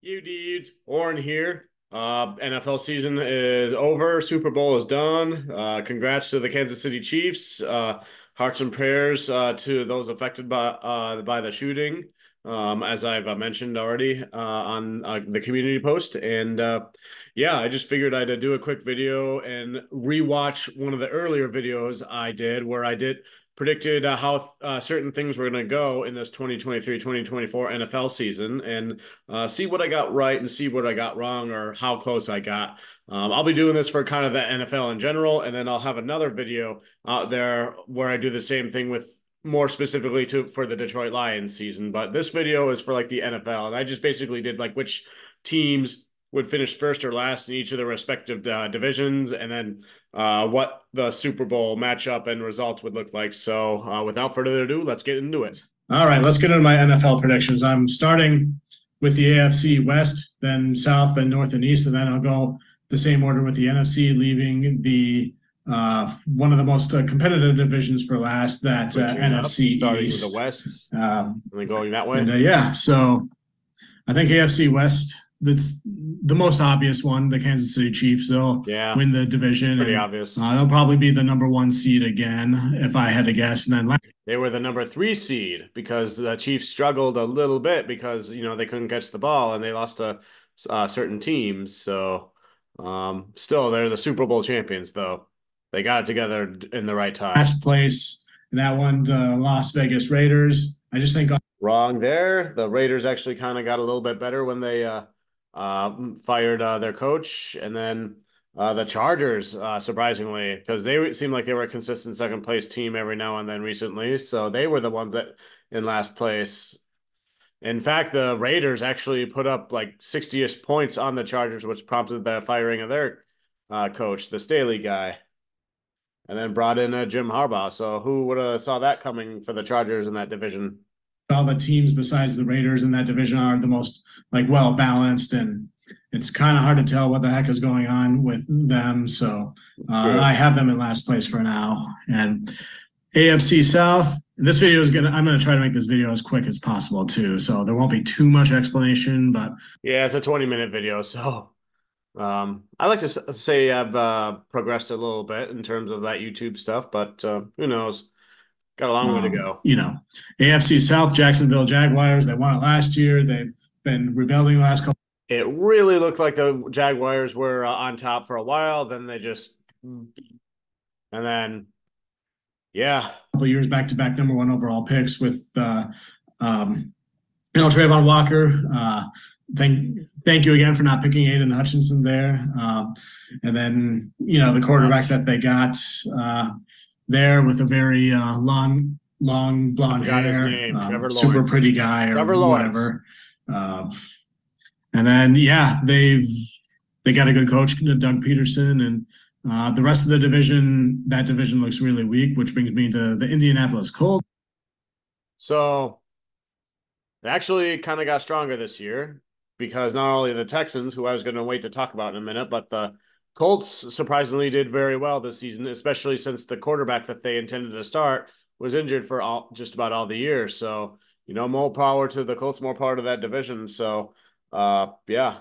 You dudes, Orrin here. NFL season is over. Super Bowl is done. Congrats to the Kansas City Chiefs. Hearts and prayers to those affected by the shooting. As I've mentioned already on the community post. And yeah, I just figured I'd do a quick video and rewatch one of the earlier videos I did where I did predicted how certain things were going to go in this 2023-2024 NFL season and see what I got right and see what I got wrong or how close I got. I'll be doing this for kind of the NFL in general, and then I'll have another video out there where I do the same thing with more specifically for the Detroit Lions season. But this video is for like the NFL, and I just basically did like which teams would finish first or last in each of the respective divisions, and then what the Super Bowl matchup and results would look like. So, without further ado, let's get into it. All right, let's get into my NFL predictions. I'm starting with the AFC West, then South, then North and East, and then I'll go the same order with the NFC, leaving the one of the most competitive divisions for last, that NFC starting East. With the West, and then going that way. And yeah, so I think AFC West, that's the most obvious one. The Kansas City Chiefs, they'll win the division. Pretty obvious. They'll probably be the number one seed again, if I had to guess. And then they were the number 3 seed because the Chiefs struggled a little bit because they couldn't catch the ball and they lost to certain teams. So still, they're the Super Bowl champions, though. They got it together in the right time. Last place, and that one, the Las Vegas Raiders. I just think wrong there. The Raiders actually kind of got a little bit better when they fired their coach, and then the Chargers, surprisingly, because they seemed like they were a consistent second place team every now and then recently. So they were the ones that in last place. In fact, the Raiders actually put up like 60-ish points on the Chargers, which prompted the firing of their coach, the Staley guy, and then brought in Jim Harbaugh. So who would have saw that coming for the Chargers in that division? All the teams besides the Raiders in that division are the most well balanced, and it's kind of hard to tell what the heck is going on with them. So I have them in last place for now. And AFC South, this video is I'm gonna try to make this video as quick as possible too, so there won't be too much explanation. But yeah, it's a 20-minute video, so I like to say I've progressed a little bit in terms of that YouTube stuff, but who knows? Got a long way to go. AFC South, Jacksonville Jaguars, they won it last year. They've been rebuilding the last couple. It really looked like the Jaguars were on top for a while. Then they just, and then, yeah. A couple years back-to-back number 1 overall picks with, Travon Walker. Thank you again for not picking Aiden Hutchinson there. And then, the quarterback that they got there with a very long blonde hair, super pretty guy or whatever. And then, they got a good coach, Doug Peterson, and the rest of the division, that division looks really weak, which brings me to the Indianapolis Colts. So it actually kind of got stronger this year because not only the Texans, who I was going to wait to talk about in a minute, but the Colts surprisingly did very well this season, especially since the quarterback that they intended to start was injured for just about all the year. So, more power to the Colts, more power to that division. So, yeah.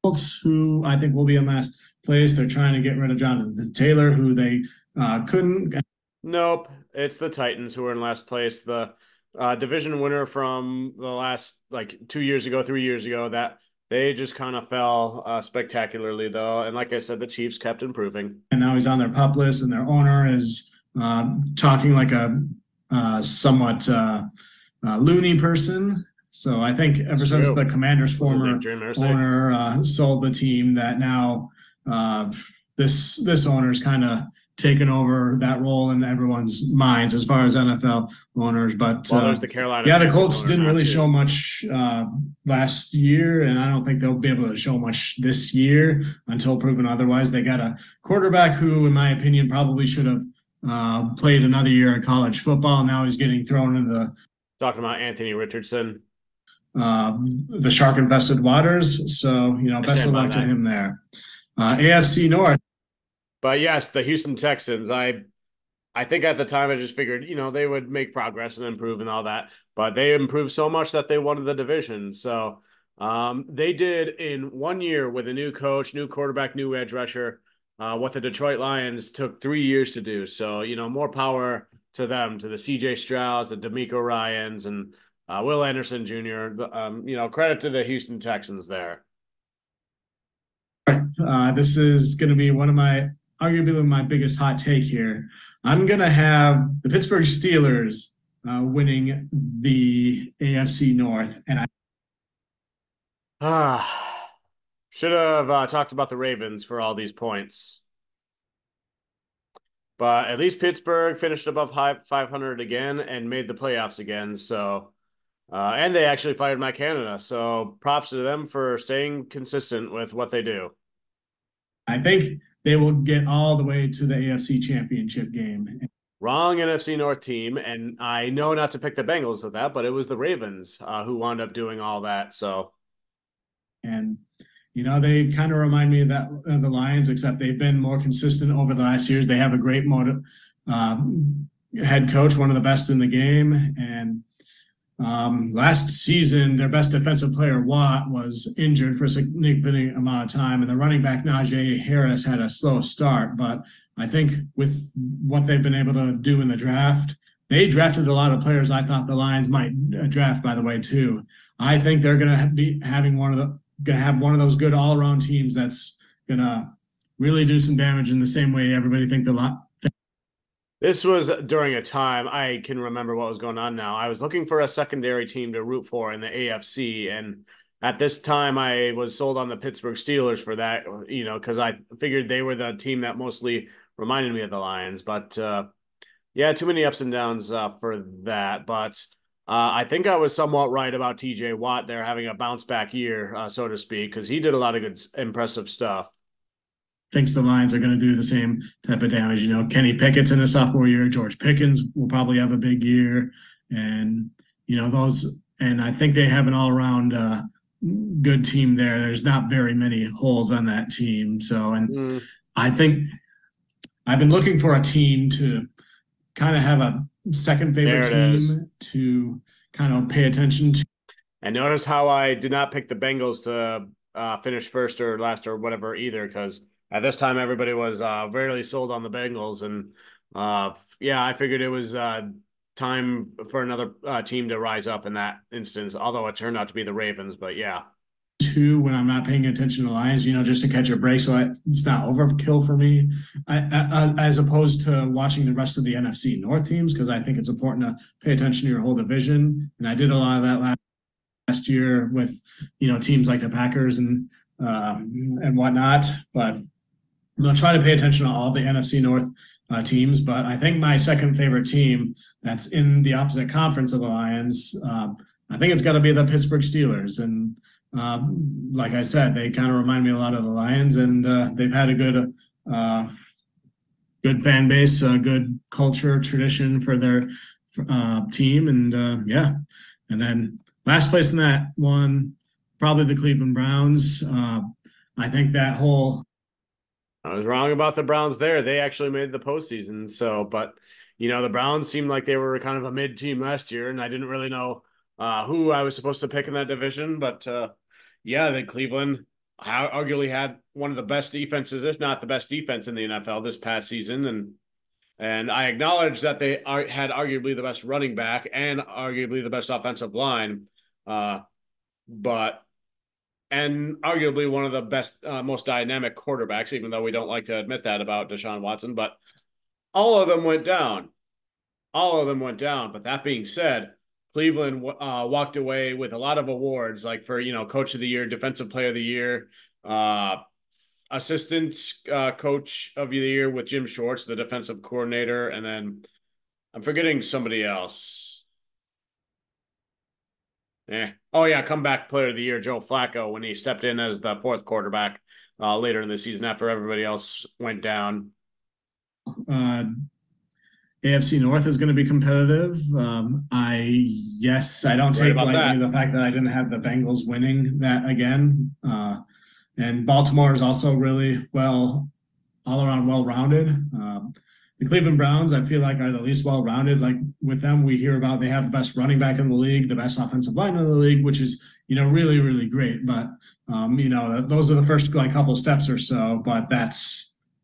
Colts, who I think will be in last place. They're trying to get rid of Jonathan Taylor, who they couldn't. Nope. It's the Titans who are in last place. The division winner from the last 3 years ago, that they just kind of fell spectacularly, though. And like I said, the Chiefs kept improving. And now he's on their pup list, and their owner is talking like a somewhat loony person. So I think ever since the Commanders' former owner sold the team, that now this owner's kind of taken over that role in everyone's minds as far as NFL owners. But there's the Carolina. The Colts didn't really show much last year, and I don't think they'll be able to show much this year until proven otherwise. They got a quarterback who, in my opinion, probably should have played another year in college football. Now he's getting thrown into the talking about Anthony Richardson, the shark-infested waters. So best of luck to him there. AFC North. But yes, the Houston Texans, I think at the time I just figured, they would make progress and improve and all that. But they improved so much that they won the division. So They did in 1 year with a new coach, new quarterback, new edge rusher, what the Detroit Lions took 3 years to do. So, more power to them, to the CJ Strouds, the D'Amico Ryans, and Will Anderson Jr. Credit to the Houston Texans there. This is going to be arguably my biggest hot take here. I'm going to have the Pittsburgh Steelers winning the AFC North, and should have talked about the Ravens for all these points. But at least Pittsburgh finished above 500 again and made the playoffs again. So, and they actually fired Matt Canada. So props to them for staying consistent with what they do. I think they will get all the way to the AFC Championship game. Wrong NFC North team, and I know not to pick the Bengals at that, but it was the Ravens who wound up doing all that. So, and they kind of remind me of the Lions, except they've been more consistent over the last years. They have a great head coach, one of the best in the game, and last season, their best defensive player, Watt, was injured for a significant amount of time, and the running back, Najee Harris, had a slow start. But I think with what they've been able to do in the draft, they drafted a lot of players I thought the Lions might draft, by the way, too. I think they're going to be having one of those good all-around teams that's going to really do some damage in the same way everybody think This was during a time, I can remember what was going on now. I was looking for a secondary team to root for in the AFC. And at this time, I was sold on the Pittsburgh Steelers for that, because I figured they were the team that mostly reminded me of the Lions. But yeah, too many ups and downs for that. But I think I was somewhat right about TJ Watt there having a bounce back year, so to speak, because he did a lot of good, impressive stuff. Thinks the Lions are going to do the same type of damage. Kenny Pickett's in his sophomore year. George Pickens will probably have a big year. And, and I think they have an all-around good team there. There's not very many holes on that team. So, I think I've been looking for a team to kind of have a second favorite team to kind of pay attention to. And notice how I did not pick the Bengals to finish first or last or whatever either, because at this time, everybody was rarely sold on the Bengals. And I figured it was time for another team to rise up in that instance, although it turned out to be the Ravens. But yeah. When I'm not paying attention to Lions, just to catch a break. So it's not overkill for me, as opposed to watching the rest of the NFC North teams, because I think it's important to pay attention to your whole division. And I did a lot of that last year with, teams like the Packers and whatnot. But I'll try to pay attention to all the NFC North teams, but I think my second favorite team that's in the opposite conference of the Lions, I think it's got to be the Pittsburgh Steelers. And like I said, they kind of remind me a lot of the Lions, and they've had a good fan base, a good culture, tradition for their team. And and then last place in that one, probably the Cleveland Browns. I think that whole I was wrong about the Browns there. They actually made the postseason. So, but, the Browns seemed like they were kind of a mid team last year, and I didn't really know who I was supposed to pick in that division. But, the Cleveland arguably had one of the best defenses, if not the best defense in the NFL this past season. And I acknowledge that they had arguably the best running back and arguably the best offensive line. And arguably one of the best, most dynamic quarterbacks, even though we don't like to admit that about Deshaun Watson. But all of them went down. But that being said, Cleveland walked away with a lot of awards, like for, Coach of the Year, Defensive Player of the Year, Assistant Coach of the Year with Jim Schwartz, the defensive coordinator. And then I'm forgetting somebody else. Comeback Player of the Year, Joe Flacco, when he stepped in as the fourth quarterback later in the season after everybody else went down. AFC North is going to be competitive. I don't take lightly the fact that I didn't have the Bengals winning that again. And Baltimore is also really all around well-rounded. The Cleveland Browns, I feel like, are the least well-rounded. Like with them, we hear about they have the best running back in the league, the best offensive line in the league, which is, really, really great. But those are the first like couple steps or so. But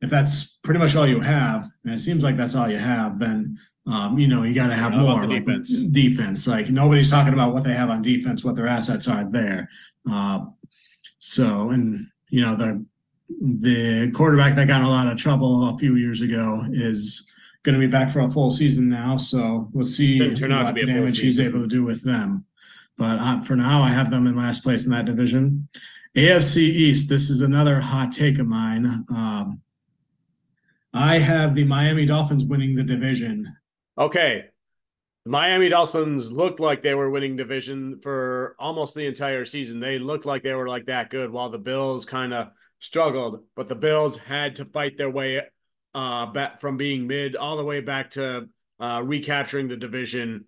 if that's pretty much all you have, and it seems like that's all you have, then you got to have more like defense. Defense. Like nobody's talking about what they have on defense, what their assets are there. And the quarterback that got in a lot of trouble a few years ago is going to be back for a full season now. So let's see what damage he's able to do with them. But for now, I have them in last place in that division. AFC East, this is another hot take of mine. I have the Miami Dolphins winning the division. Okay. The Miami Dolphins looked like they were winning division for almost the entire season. They looked like they were like that good, while the Bills kind of struggled. But the Bills had to fight their way back from being mid all the way back to recapturing the division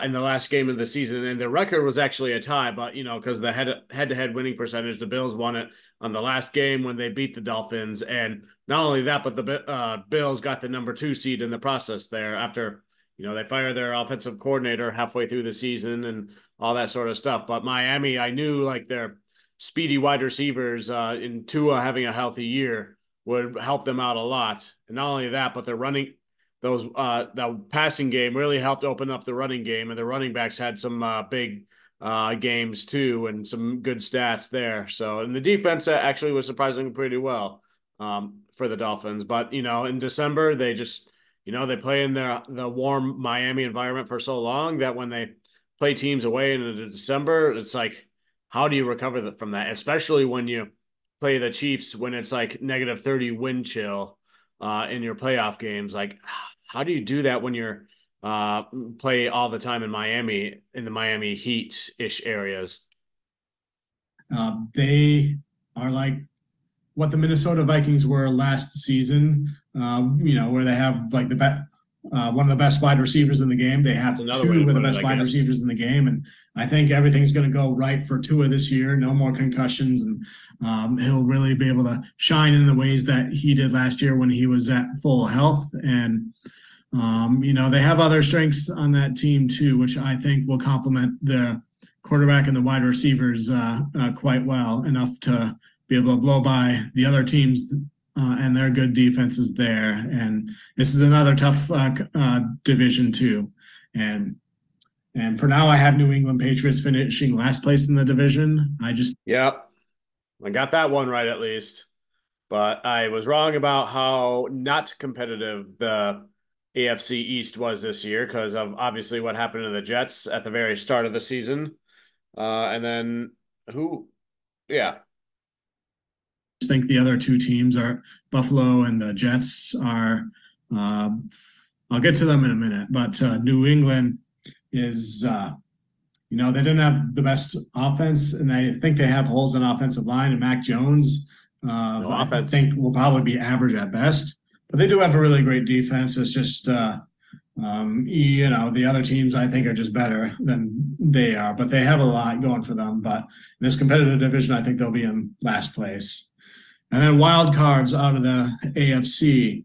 in the last game of the season. And the record was actually a tie, but because the head-to-head winning percentage, the Bills won it on the last game when they beat the Dolphins. And not only that, but the Bills got the number 2 seed in the process there after they fired their offensive coordinator halfway through the season and all that sort of stuff. But Miami, I knew like their speedy wide receivers in Tua having a healthy year would help them out a lot. And not only that, but they're running the passing game really helped open up the running game, and the running backs had some big games too, and some good stats there. So, and the defense actually was surprisingly pretty well for the Dolphins. But in December they just they play in the warm Miami environment for so long that when they play teams away in December, it's like, how do you recover from that? Especially when you play the Chiefs when it's like -30 wind chill in your playoff games. Like, how do you do that when you're play all the time in Miami, in the Miami heat-ish areas? They are like what the Minnesota Vikings were last season, where they have like one of the best wide receivers in the game. They have 2 of the best wide receivers in the game. And I think everything's going to go right for Tua this year. No more concussions. And he'll really be able to shine in the ways that he did last year when he was at full health. And, they have other strengths on that team too, which I think will complement the quarterback and the wide receivers quite well, enough to be able to blow by the other teams and their good defenses there. And this is another tough division too. And for now, I have New England Patriots finishing last place in the division. Yep, I got that one right at least. But I was wrong about how not competitive the AFC East was this year because of obviously what happened to the Jets at the very start of the season. And then yeah. I think the other 2 teams are Buffalo and the Jets are, I'll get to them in a minute, but New England is, they didn't have the best offense, and I think they have holes in offensive line, and Mac Jones, I think will probably be average at best, but they do have a really great defense. It's just, the other teams I think are just better than they are, but they have a lot going for them. But in this competitive division, I think they'll be in last place. And then wild cards out of the AFC,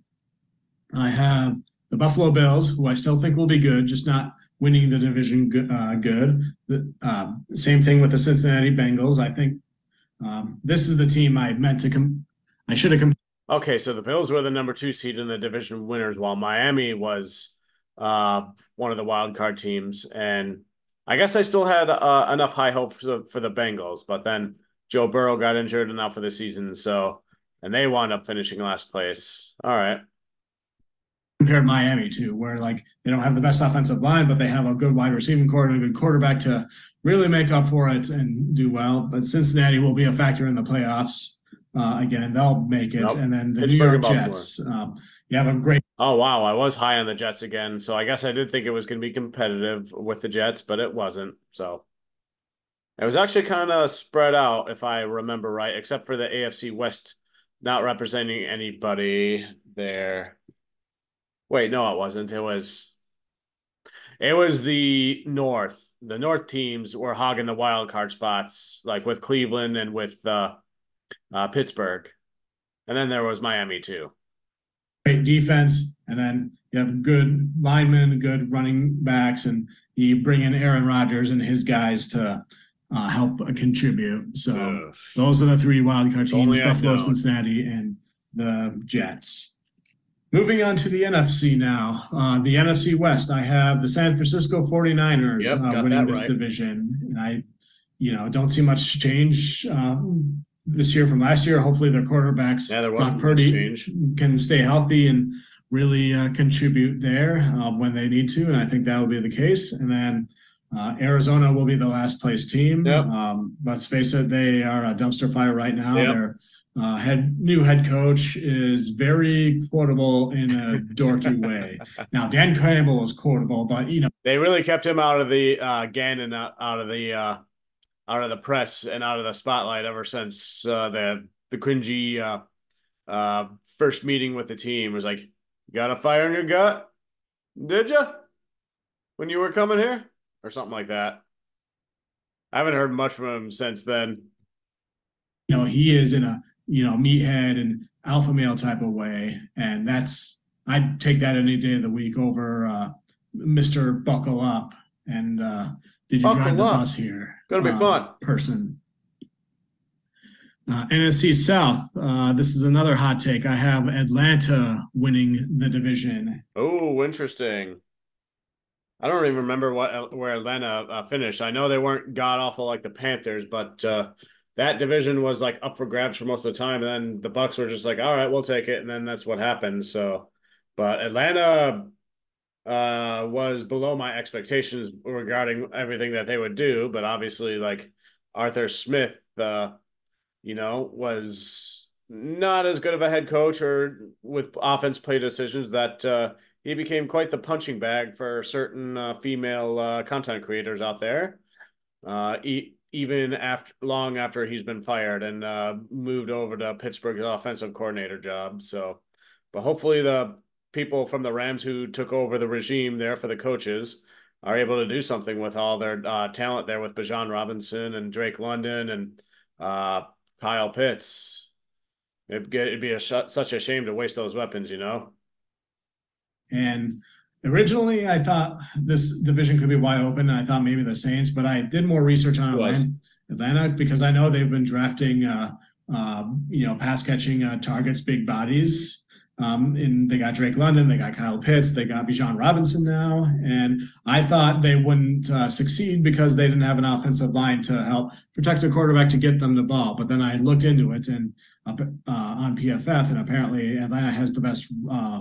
I have the Buffalo Bills, who I still think will be good, just not winning the division good. Same thing with the Cincinnati Bengals. I think this is the team I meant to I should have. Okay, so the Bills were the number 2 seed in the division winners, while Miami was one of the wild card teams. And I guess I still had enough high hope for the Bengals, but then Joe Burrow got injured enough for the season, and they wound up finishing last place. All right. Compared Miami to where like they don't have the best offensive line, but they have a good wide receiving core and a good quarterback to really make up for it and do well. But Cincinnati will be a factor in the playoffs. Again, they'll make it. Nope. And then the New York Jets, you have a great. Oh, wow. I was high on the Jets again. So I guess I did think it was going to be competitive with the Jets, but it wasn't. So it was actually kind of spread out, if I remember right, except for the AFC West not representing anybody there. Wait, no, it wasn't. It was the North. The North teams were hogging the wild card spots, like with Cleveland and with Pittsburgh. And then there was Miami too. great defense, and then you have good linemen, good running backs, and you bring in Aaron Rodgers and his guys to help contribute. So Ugh. those are the three wildcard teams: Only I'd Buffalo, known. Cincinnati, and the Jets. Moving on to the NFC now. The NFC West, I have the San Francisco 49ers Yep, got winning that this right. division. And I, don't see much change this year from last year. Hopefully their quarterbacks, Yeah, there Brock wasn't much Purdy, change. can stay healthy and really contribute there when they need to. And I think that will be the case. And then Arizona will be the last place team. Yep. But let's face it, they are a dumpster fire right now. Yep. Their new head coach is very quotable in a dorky way. Now, Dan Campbell is quotable, but they really kept him out of the Gannon out of the press and out of the spotlight ever since the cringy first meeting with the team. It was like, you got a fire in your gut, did you, when you were coming here, or something like that. I haven't heard much from him since then. He is in a meathead and alpha male type of way, and I'd take that any day of the week over Mr. Buckle Up and did you drive the bus here? Gonna be fun. Person. NFC South. This is another hot take. I have Atlanta winning the division. Oh, interesting. I don't even remember where Atlanta finished. I know they weren't god awful like the Panthers, but that division was like up for grabs for most of the time. And then the Bucs were just like, all right, we'll take it. And then that's what happened. So, but Atlanta was below my expectations regarding everything that they would do. But obviously, like Arthur Smith, was not as good of a head coach or with offense play decisions that he became quite the punching bag for certain female content creators out there. Even long after he's been fired and moved over to Pittsburgh's offensive coordinator job. So, but hopefully the people from the Rams who took over the regime there for the coaches are able to do something with all their talent there with Bijan Robinson and Drake London and Kyle Pitts. It'd be such a shame to waste those weapons, And originally, I thought this division could be wide open. I thought maybe the Saints, but I did more research on Atlanta because I know they've been drafting, pass catching targets, big bodies. And they got Drake London, they got Kyle Pitts, they got Bijan Robinson now. And I thought they wouldn't succeed because they didn't have an offensive line to help protect the quarterback to get them the ball. But then I looked into it and on PFF, and apparently Atlanta has the best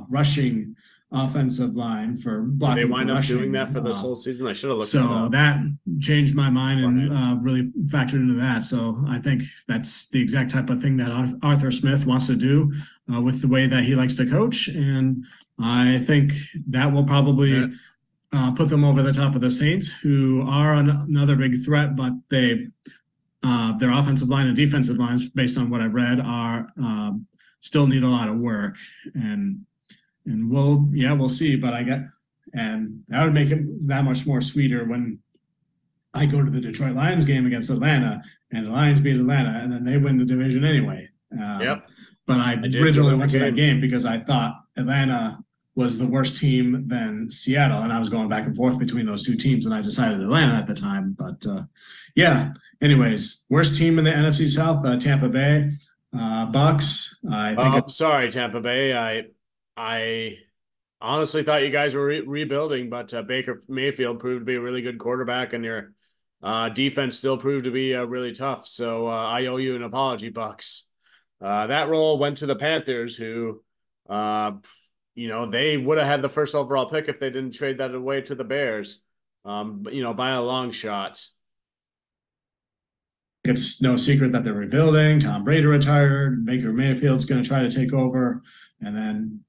rushing offensive line for blocking. They wind up rushing. doing that for this whole season. I should have looked. So that changed my mind and really factored into that. So I think that's the exact type of thing that Arthur Smith wants to do with the way that he likes to coach, and I think that will probably put them over the top of the Saints, who are another big threat, but their offensive line and defensive lines, based on what I've read, are still need a lot of work. And we'll see. But and that would make it that much more sweeter when I go to the Detroit Lions game against Atlanta and the Lions beat Atlanta and then they win the division anyway. But I originally went to that game because I thought Atlanta was the worst team than Seattle, and I was going back and forth between those two teams, and I decided Atlanta at the time. But anyways, worst team in the NFC South, Tampa Bay Bucs. I think. Sorry, Tampa Bay. I honestly thought you guys were rebuilding, but Baker Mayfield proved to be a really good quarterback, and your defense still proved to be really tough. So I owe you an apology, Bucs. That role went to the Panthers, who, they would have had the first overall pick if they didn't trade that away to the Bears, by a long shot. It's no secret that they're rebuilding. Tom Brady retired. Baker Mayfield's going to try to take over. And then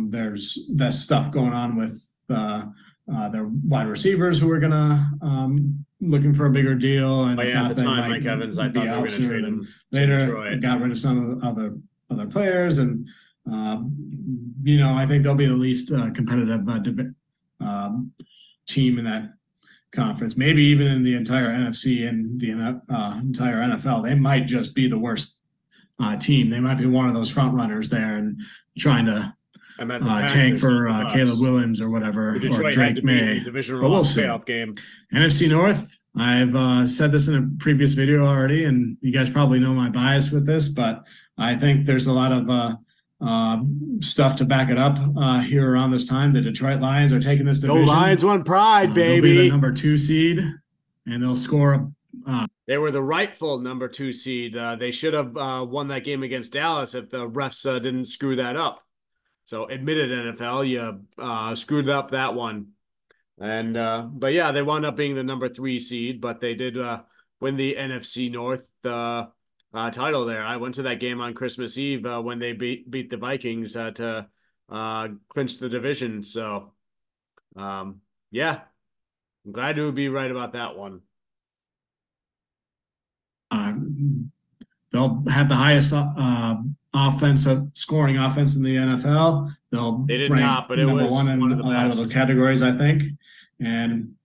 there's that stuff going on with their wide receivers who are going to looking for a bigger deal. And at the time, Mike Evans, I thought they were going to trade him later. Got rid of some of the other players, and I think they'll be the least competitive team in that conference. Maybe even in the entire NFC and the entire NFL, they might just be the worst team. They might be one of those front runners there and trying to I meant the tank Packers beat for the Caleb Bucks, Williams or who whatever, or Detroit had to Drake beat in May. the divisional But we'll round see. playoff game. NFC North, I've said this in a previous video already, and you guys probably know my bias with this, but I think there's a lot of stuff to back it up here around this time. The Detroit Lions are taking this division. Go Lions, won pride, They'll be the baby. number 2 seed, and they'll score. They were the rightful number 2 seed. They should have won that game against Dallas if the refs didn't screw that up. So admitted NFL, you screwed up that one. And but yeah, they wound up being the number 3 seed, but they did win the NFC North title there. I went to that game on Christmas Eve when they beat the Vikings to clinch the division. So yeah, I'm glad to be right about that one. They'll have the highest scoring offense in the NFL. They did rank not, but it number was one in one of the a lot of best. those categories, I think. And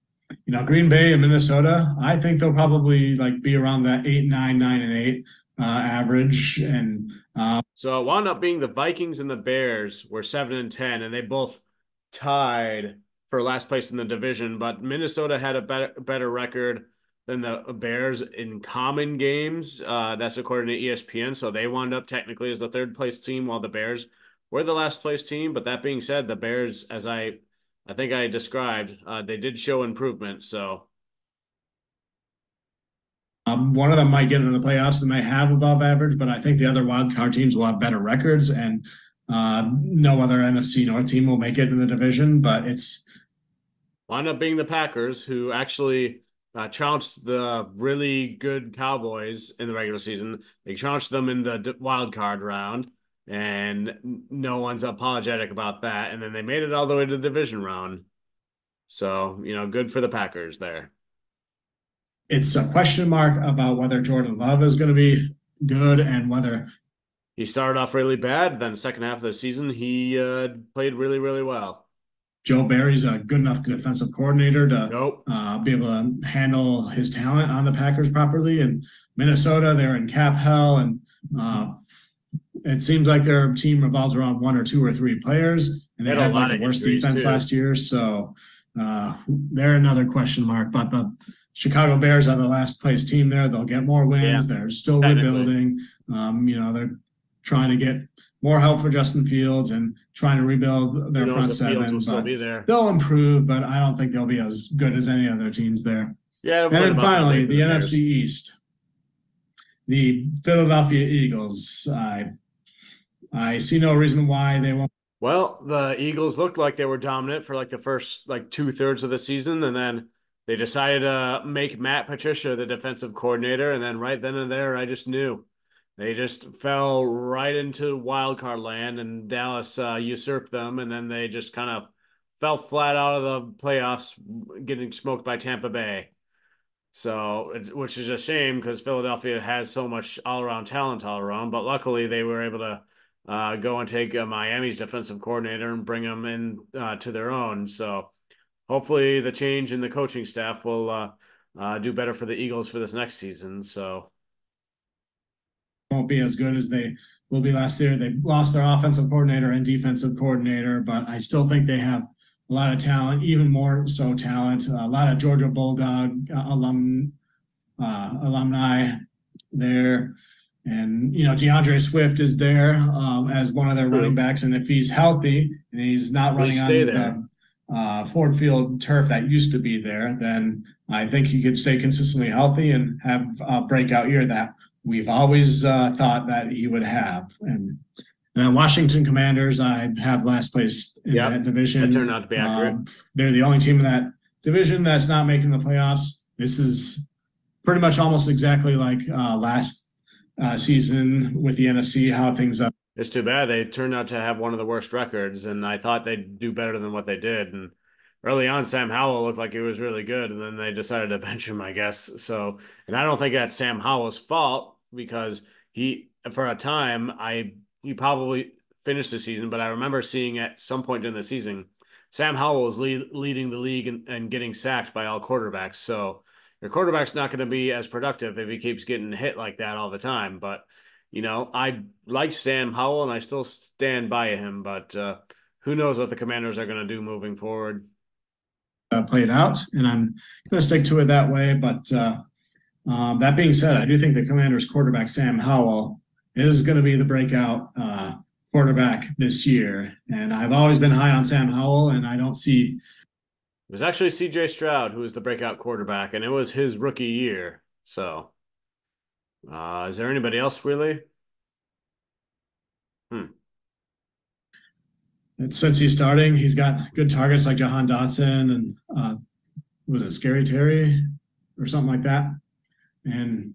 Green Bay and Minnesota, I think they'll probably be around that 8-9, 9-8 average. And so it wound up being the Vikings and the Bears were 7-10, and they both tied for last place in the division. But Minnesota had a better record than the Bears in common games. That's according to ESPN. So they wound up technically as the third place team, while the Bears were the last place team. But that being said, the Bears, as I think I described, they did show improvement. So one of them might get into the playoffs and may have above average, but I think the other wild card teams will have better records, and no other NFC North team will make it in the division. But it's wound up being the Packers, who actually trounced the really good Cowboys in the regular season. They trounced them in the wild card round, and no one's apologetic about that. And then they made it all the way to the division round. So, good for the Packers there. It's a question mark about whether Jordan Love is going to be good and whether he started off really bad. Then the second half of the season, he played really, really well. Joe Barry's a good enough defensive coordinator to be able to handle his talent on the Packers properly. And Minnesota, they're in cap hell, and it seems like their team revolves around 1 or 2 or 3 players, and they had the worst defense last year. So they're another question mark. But the Chicago Bears are the last place team there. They'll get more wins. Yeah, they're still rebuilding. They're trying to get more help for Justin Fields and trying to rebuild their front seven. They'll improve, but I don't think they'll be as good as any other teams there. Yeah. And then finally, the NFC East. The Philadelphia Eagles. I see no reason why they won't. Well, the Eagles looked like they were dominant for the first 2/3 of the season, and then they decided to make Matt Patricia the defensive coordinator, and then right then and there, I just knew. They just fell right into wild card land, and Dallas usurped them, and then they just kind of fell flat out of the playoffs, getting smoked by Tampa Bay. So, which is a shame because Philadelphia has so much all-around talent all around, but luckily they were able to go and take Miami's defensive coordinator and bring them in to their own. So hopefully the change in the coaching staff will do better for the Eagles for this next season. So won't be as good as they will be last year. They lost their offensive coordinator and defensive coordinator, but I still think they have a lot of talent, even more so talent. A lot of Georgia Bulldog alumni there. And, DeAndre Swift is there as one of their running backs. And if he's healthy and he's not running on the Ford Field turf that used to be there, then I think he could stay consistently healthy and have a breakout year that we've always thought that he would have. And Washington Commanders, I have last place in that division. That turned out to be accurate. They're the only team in that division that's not making the playoffs. This is pretty much almost exactly like last season with the NFC, how things up. It's too bad. They turned out to have one of the worst records, and I thought they'd do better than what they did. And early on, Sam Howell looked like he was really good, and then they decided to bench him, I guess. So, and I don't think that's Sam Howell's fault because for a time, he probably finished the season, but I remember seeing at some point in the season, Sam Howell was leading the league and getting sacked by all quarterbacks. So your quarterback's not going to be as productive if he keeps getting hit like that all the time. But, I like Sam Howell and I still stand by him, but who knows what the Commanders are going to do moving forward. Played out, and I'm going to stick to it that way. But that being said, I do think the Commanders quarterback Sam Howell is going to be the breakout quarterback this year, and I've always been high on Sam Howell, and I don't see. It was actually C.J. Stroud who was the breakout quarterback, and it was his rookie year. So, is there anybody else really? Since he's starting, he's got good targets like Jahan Dotson and was it Scary Terry or something like that. And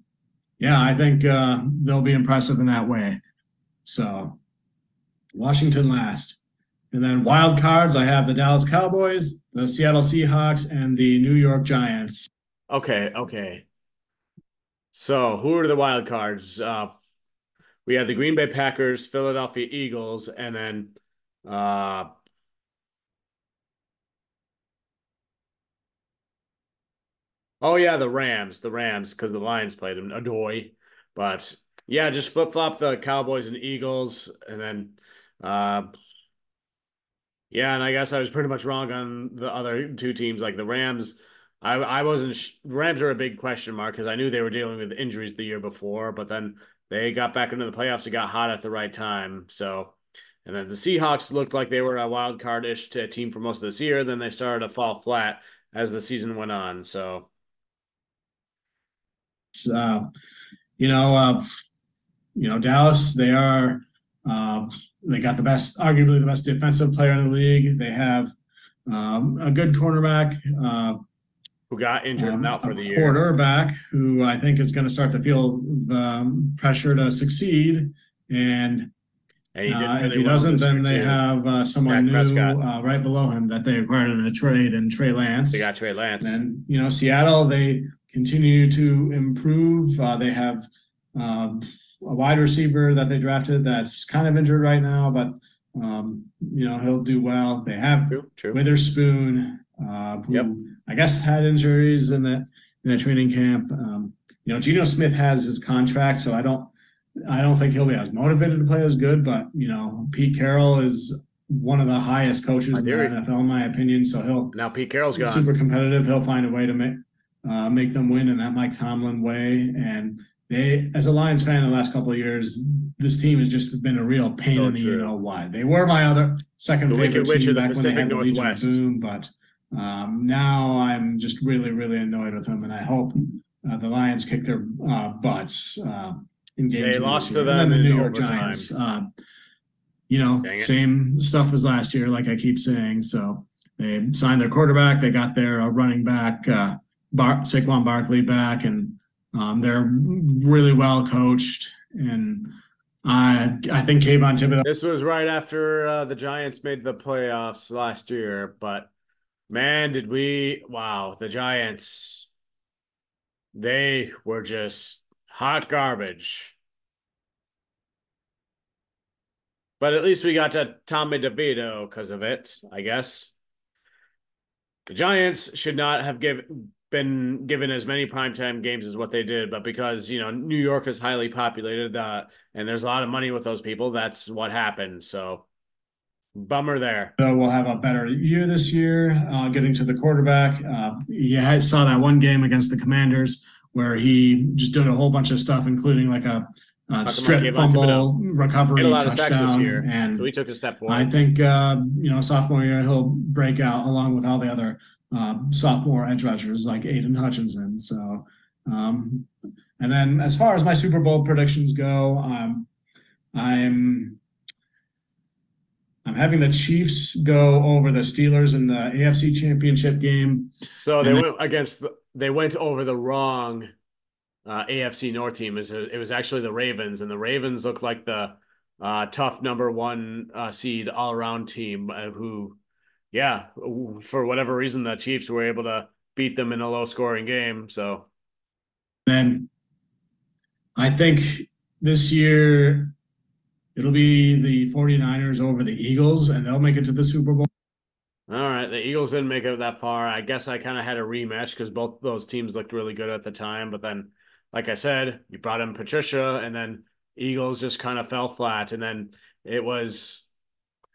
yeah, I think they'll be impressive in that way. So Washington last. And then wild cards, I have the Dallas Cowboys, the Seattle Seahawks, and the New York Giants. Okay. So who are the wild cards? We had the Green Bay Packers, Philadelphia Eagles, and then oh yeah, the Rams, because the Lions played them. Adoy, but yeah, just flip flop the Cowboys and Eagles, and then yeah, and I guess I was pretty much wrong on the other two teams, like the Rams. I wasn't. Rams are a big question mark because I knew they were dealing with injuries the year before, but then they got back into the playoffs and got hot at the right time. So, and then the Seahawks looked like they were a wild card-ish team for most of this year. Then they started to fall flat as the season went on. So, Uh, you know, uh, Dallas. They got arguably the best defensive player in the league. They have a good cornerback. Who got injured and out for the year. Quarterback who I think is going to start to feel the pressure to succeed. And if he doesn't, then they have someone new right below him that they acquired in a trade, and Trey Lance. They got Trey Lance. And, Seattle, they continue to improve. They have a wide receiver that they drafted that's kind of injured right now, but, he'll do well. They have True. Witherspoon, who I guess had injuries in the training camp. Geno Smith has his contract, so I don't think he'll be as motivated to play as good. But Pete Carroll is one of the highest coaches in the NFL, in my opinion. So now Pete Carroll's gone. Super competitive. He'll find a way to make them win in that Mike Tomlin way. And they, as a Lions fan, the last couple of years, this team has just been a real pain in the why. They were my other second favorite team back when they had the Legion of Boom, but now I'm just really, really annoyed with them, and I hope the Lions kick their butts in game 2. They lost to them and then the New York overtime. Giants. Same stuff as last year, like I keep saying. So they signed their quarterback. They got their running back, Saquon Barkley, back, and they're really well coached. And I think Kayvon Thibodeaux. This was right after the Giants made the playoffs last year, but man, the Giants, they were just hot garbage. But at least we got to Tommy DeVito because of it, I guess. The Giants should not have been given as many primetime games as what they did, but because, New York is highly populated and there's a lot of money with those people, that's what happened. So, bummer there. We'll have a better year this year getting to the quarterback. Saw that one game against the Commanders where he just did a whole bunch of stuff, including like a strip fumble recovery touchdown, and so he took a step forward. I think sophomore year he'll break out along with all the other sophomore edge rushers like Aiden Hutchinson. So, and then as far as my Super Bowl predictions go, I'm having the Chiefs go over the Steelers in the AFC Championship game. So they went over the wrong AFC North team. It was actually the Ravens, and the Ravens look like the tough number 1 seed all around team who, for whatever reason, the Chiefs were able to beat them in a low scoring game. So then I think this year it'll be the 49ers over the Eagles, and they'll make it to the Super Bowl. All right, the Eagles didn't make it that far. I guess I kind of had a rematch because both those teams looked really good at the time, but then, like I said, you brought in Patricia, and then Eagles just kind of fell flat. And then it was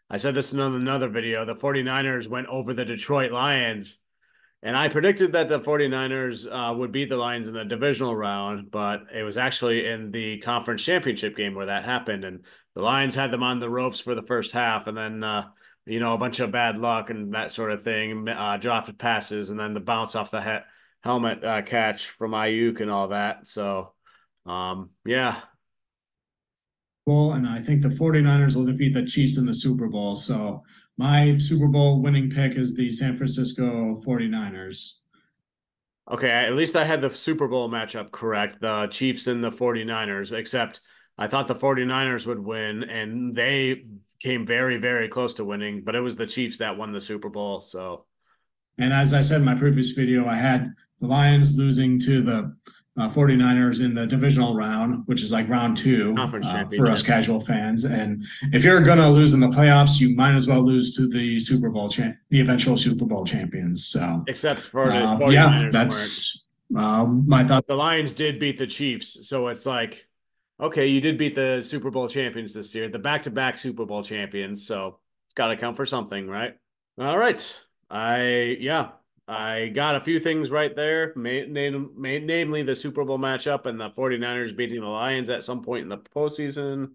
I said this in another video. The 49ers went over the Detroit Lions, and I predicted that the 49ers would beat the Lions in the divisional round, but it was actually in the conference championship game where that happened. And the Lions had them on the ropes for the first half, and then, a bunch of bad luck and that sort of thing, dropped passes, and then the bounce off the helmet catch from Ayuk and all that. So, yeah. Bowl, and I think the 49ers will defeat the Chiefs in the Super Bowl. So my Super Bowl winning pick is the San Francisco 49ers. Okay, at least I had the Super Bowl matchup correct, the Chiefs and the 49ers, except I thought the 49ers would win, and they came very, very close to winning, but it was the Chiefs that won the Super Bowl. So, And as I said in my previous video, I had the Lions losing to the 49ers in the divisional round, which is like round two conference for us championship. casual fans. And if you're going to lose in the playoffs, you might as well lose to the Super Bowl, the eventual Super Bowl champions. So, Except for the yeah, 49ers weren't. that's my thought. The Lions did beat the Chiefs, so it's like, okay, you did beat the Super Bowl champions this year, the back-to-back Super Bowl champions, so it's got to count for something, right? All right. I got a few things right there, namely the Super Bowl matchup and the 49ers beating the Lions at some point in the postseason.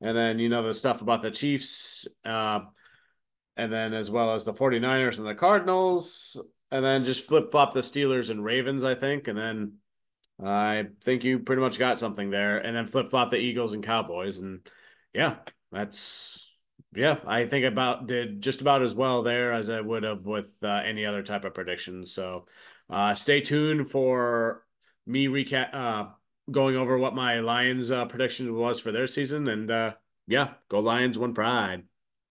And then, the stuff about the Chiefs, and then as well as the 49ers and the Cardinals, and then just flip flop the Steelers and Ravens, I think. And then I think you pretty much got something there. And then flip flop the Eagles and Cowboys. And yeah, I think about did just about as well there as I would have with any other type of prediction. So stay tuned for me going over what my Lions prediction was for their season. And yeah, go Lions, one pride.